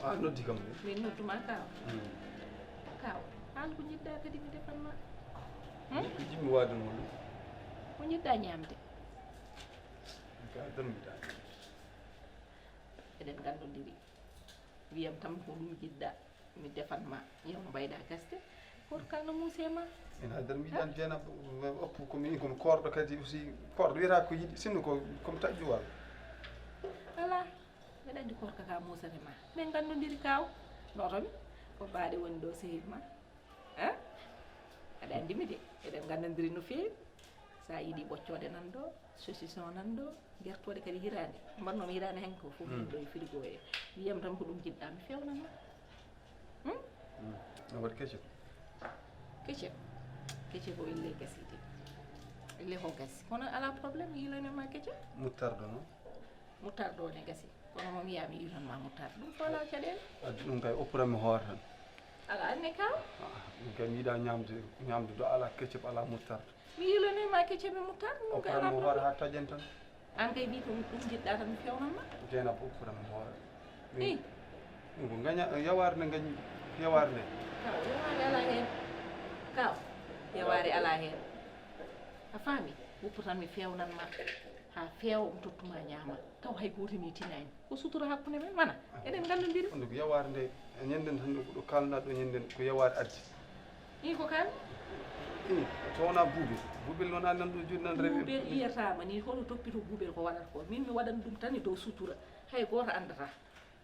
ah noddi kam min nodduma kaw kaw an ko jidda kadi mi defanma ko jimmi waade non ko jidda ñamde ka darmida eɗen gandodiri wiyam tan ko ɗum jidda mi defanma yew mbayda gaste korka no musema ina darmiɗan Dieynaba oppu komi komi korɗo kadi aussi korɗo wiyata ko yiɗi sinno ko komi taƴƴu walla ala mbeɗa andi korka ka musane ma min gandodiri kaw notomi ko baɗe woni ɗo sehil ma han aɗa andimi de eɗen gandodiri no fewi sa yiiɗi ɓoccode nan ɗo saucisson nan ɗo guertoɗe kadi hirande mbannomi hirande hen ko fof ɗo e frigo e wiyam tan ko ɗum jiɗɗa mi fewnanma no waɗi ketchup ketchup o ille gaside ille ko gasi kono ala probléme yilanema ketchup moutarde noon moutarde o ne gasi kono moom yiyami yilanma moutarde ɗum fo ala caɗele addi ɗum kay oppuranmi hoore tan ala anne kaw ɗum kay mi yiiɗa ñamde do ala ketchup ala moutarde mi yilanima ketchup e moutarde ɗum kay ala oppuranmi hoore ha taƴen tan an kay mbi ko ɗum jiɗɗa tan mi fewnanma Dieynaba oppuranmi hoore i ɗum ko gaña yaware nde gañi yaware nde kaw yaware ala hen kaw yaware ala hen a faami woppu tan mi fewnanma ha feewa mi tottuma ñaama taw hay goto mi tinani ko sutura hakkude men mana eɗen gandodiri ɗum ko yaware nde ñanden tan ɗo kalna ɗo ñanden ko yaware addi i ko kan i so wona Boubel noon an nan ɗo joni nan rewi Boubel iyatama ni hono toppito Boubel ko waɗata ko min mi waɗan ɗum tan e dow sutura hay goto andata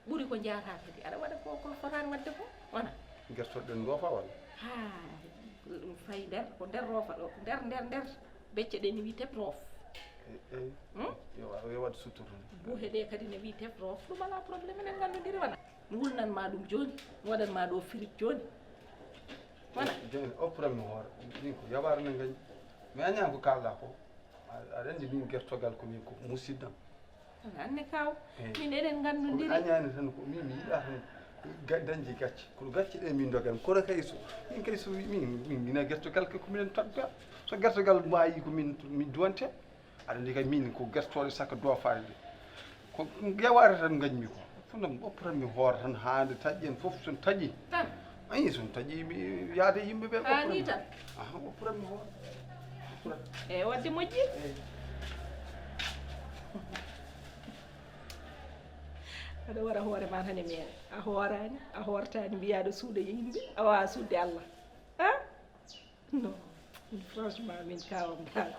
ɓuuri ko jaata kadi aɗa waɗa ko fotani wadde ko wona guertoɗen goofa walla ha ɗum fayi nder ko nder roofa ɗo nder becce ɗe ne wi teb roof eyi yo waɗ sutura buuhe ɗe kadi ne wi teb roof ɗum ala probléme eɗen gandodiri wona mi wulnanma ɗum joni mi waɗanma ɗo frite joni wona joni oppuranmi hoore min ko yaware nde gañi mi añani ko kalɗa ko aɗa andi min guertogal komin ko musiddam anne kaw min eɗen gandodiri añani tan ko min mi yiiɗa tan dañji gacce kono gacce ɗe min dogan kono kay so min kay so min mina guertogal kay ko minen tagga so guertogal mbayi ko min duwante aɗa andi kay min ko guertoɗe sakka dofade de ko yaware tan gañmi ko fondam oppuranmi hoore tan hande taƴƴen foof son taƴi tan ayi son taƴi mi yaade yimɓeɓe ani tan oppuranmi hoore e wadde moƴƴi aɗa waɗa hoore ma tan e mere a hoorani a hortani mbiyaɗo suuɗa yimɓe a wawa suudde Allah ha non franchement min kawam dal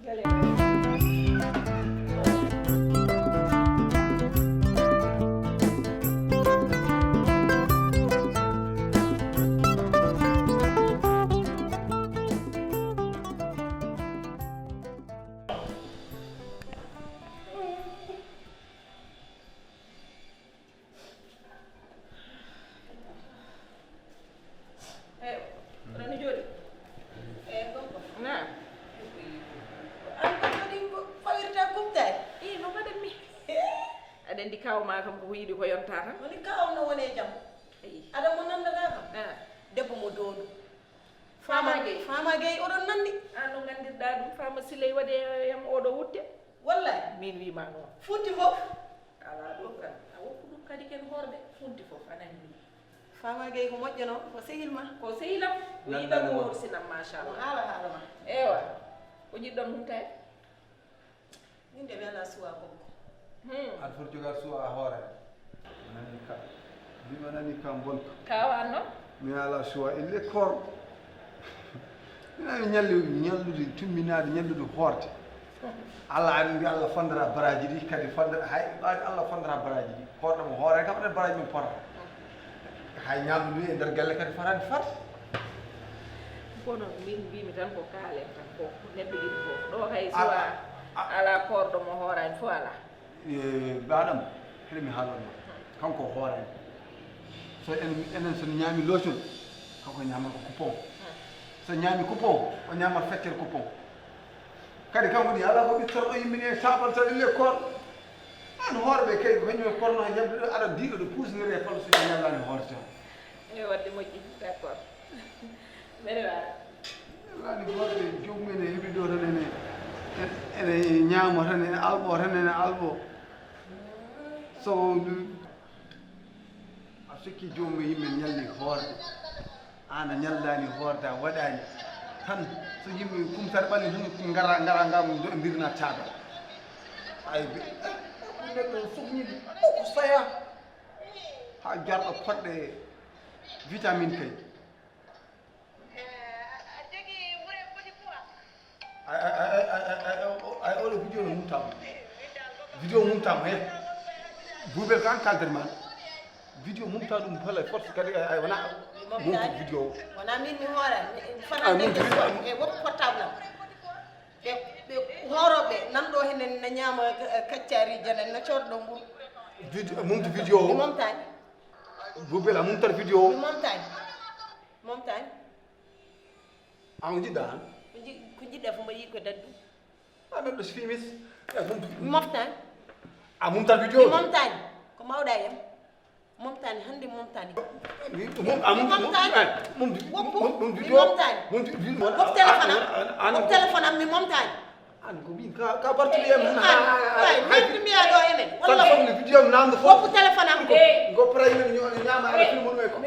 gale aɗa andi kawma kam ko yiiɗi ko yonta tan woni kaw no wone jaam aɗa mo nandata kam debbo mo doodu Fama Gueye oɗon nandi an no gandirɗa ɗum Fama Siley waɗe yam oɗo wudde wallahi min wima noon funti fof ala ɗum kan a woppu ɗum kadi ken horde funti fof anandi Fama Gueye ko moƴƴo noon ko sehil ma ko sehilam wiɗam worsinam machallah haala ma ewa ko jiɗɗon humtade min de mi ala suwa ko aɗa foti jogar suwa hoore nani ka mbima nani ka bonka kawan noon mi ala suwa elle korɗo minami ñallude tumminade ñallude hoorde Allah aɗa mbi Allah fondata baraji ɗi kadi fondata hay ɓaade Allah fondata baraji ɗi hoorɗomo hoore kam aɗa baraji min porata hay ñamdu ndu e nder galle kadi fotani fat kono min mbimi tan ko kaalen tan ko neɗɗo yiɗi fof ɗo hay suwa ala korɗo mo hoorani fo ala baɗam heɗe mi haalonma kanko hoorani so enen sono ñaami lotion kanko ñaman ko coupon so ñaami coupon o ñamat feccere coupon kadi kanko ɗi ala ko ɓittorɗo yimmine sabal tan elle korɗo an hoorɓe kay ko kañum e korno ñamde ɗo aɗa diiɗo ɗo puusniri e palo soɗi ñallani hoore tan e wadde moƴƴi d' accord mbeɗe waara lani goɗɗe jomumen e heeɓi ɗo tan ene ñaamo tan ene alɓo tan ene alɓo so sikki jomum yimɓe ñalli hoorde an a ñallani hoorde a waɗani tan so yimɓe kumtare ɓalli tan gara ngam ndirna caaɗo ay neɗɗo sohniɗi ko saya ha jarɗo poɗɗe vitamine kay ay oɗo vidéo mumtama he Boubel ko an kaldere ma vidéo mumta ɗum holla force kadi ay wona mumta vidéo wona min mi hoora fanande e woppu portable am ɓe hooroɓe nanɗo hene na ñaama kaccari jane na coɗɗo mburu mumta vidéo mi momtani Boubel a mumtat vidéo mi momtani an jiɗɗa han ko jiɗɗa fo mbaɗa yiɗi ko daddu a neɗɗo so fimis mi moftani a mumtat vidéo mi momtani ko mawɗa hen momtani hande momtani wop téléphone am mi momtani an ko min ka bartoliyam min mbiya ɗo enen walla sohli vidéo namdo fof woppu téléphone am go praymen ñama ala film ɗum ko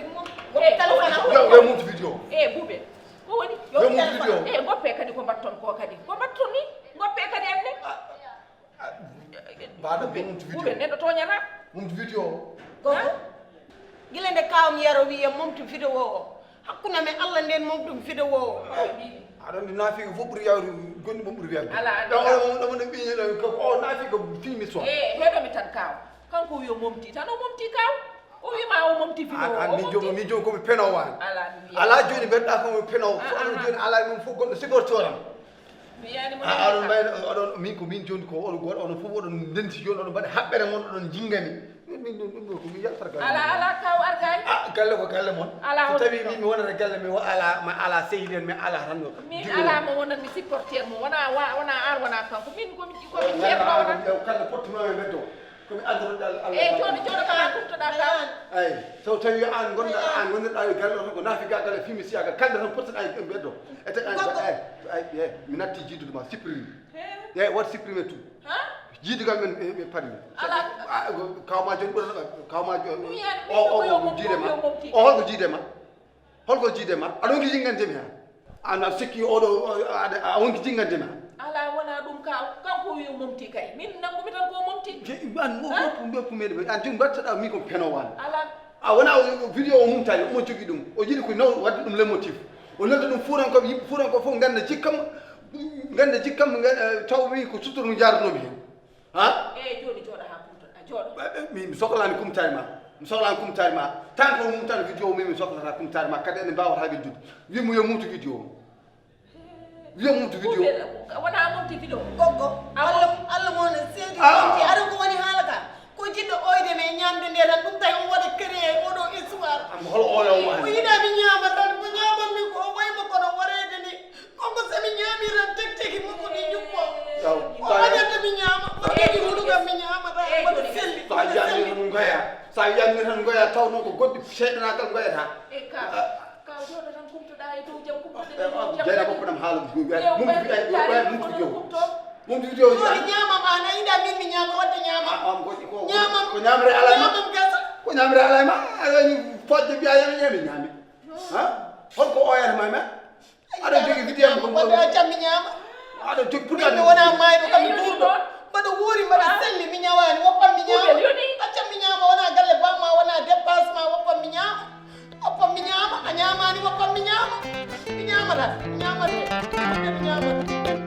woppu téléphone am yo mumta vidéo Boubel ko woni yo mumta vidéo goppe kadi ko mbatton ko kadi ko mbatton ni goppe kadi enne mbaɗa mumta vidéo Boubel neɗɗo toñata mumta vidéo gogo gila nde kawam yaro wiya momtu vidéo o hakkude men Allah nden momtum vidéo o aɗa andi naafiga fof ɓuuri yawde gonɗi mo ɓuuri wiyade ɗomo ɗe ɓiñe o naafiga filmi so heɗomi tan kaw kanko wi o momti tan o momti kaw o wima o momti vidéo min joni komi penowo an ala joni mbeɗɗa komi penowo so oɗon joni ala min fof gonɗo sibortoram aɗon mbayno oɗon min ko min joni ko oɗon goɗo onon fof oɗon ndenti joni oɗon mbaɗa haɓɓere mon oɗon jinggami min ɗum ɗo komi yaltata galle ala kaw argay galle ko galle moon so tawi min mi wonata galle mi ala sehil en mi ala tan min ala mo wonat mi supporter mo wona an wona kanko min komi ceerno kala portenoɓe mbeddo komi andoroɗa Allah joni kala kurtoɗa kaw ay so tawi an gonɗa e galle o ko naafi ga galle fimi siyaga kalde tan pottoɗa e mbeddo e tagi ay mi natti jiddude ma supprime wat supprime tout jiidigal men ɓe paɗi kawma joni ɓurata kawma joni o jiidema o holko jiidema aɗa wonki jinggantemi ha an a sikki oɗo a wonki jinggantemi ha ala wona ɗum kaw kanko wi o momti kay min nangumi tan ko momti an woppu meɗe an joni mbattaɗa min ko penowo an ala a wona vidéo o mumtani omo jogui ɗum o jiiɗi ko naw wadde ɗum le motif o nodda ɗum fuurankoɓe yimɓe fuurankoɓe fof ganda jikkam taw wi ko suttoɗum jardunomi hen ha joni jooɗo ha kumtoɗa jooɗo mi sohlani kumtari ma tant que o mumtani vidéo mi sohlata kumtari ma kadi ene mbawata weddude wimo yo mumtu vidéo wona momti vidéo goggo Allah mo ne seedi momti aɗa ko woni haala ka ko jiɗɗo oyde me ñamde nde tan ɗum tawi o waɗa créé oɗo histoire hol oyo o yiɗami ñaama tan ko ñamanmi ko o waymo kono wareede ni konko somi ñaami tan teki moko ɗi juppo o waɗata mi ñaama waɗaɗi huɗugam mi ñaama tan waɗa selli sa yamni tan goya taw noon ko goɗɗi seeɗanagal goyata kaw jooɗo tan kumtoɗa e dow jam jeyna boppanam haala mumtu vidéo ñaamam an a yiɗa min mi ñaama wadde ñaamam ko ñamre alama ko ñamre alama aɗani fodde mbiya yana ñami ñaami holko oyata mami aɗa jogui vidéo ko wadde a cammi ñaama aɗa jogui pour mi wona mayɗo kam mi ɓurɗo mbaɗa wuuri mbaɗa selli mi ñawani woppam mi ñaama accam mi ñaama wona galle bamma wona dépassement woppam mi ñaama a ñamani woppam mi ñaama mi ñamata mi ñamate mi ñamata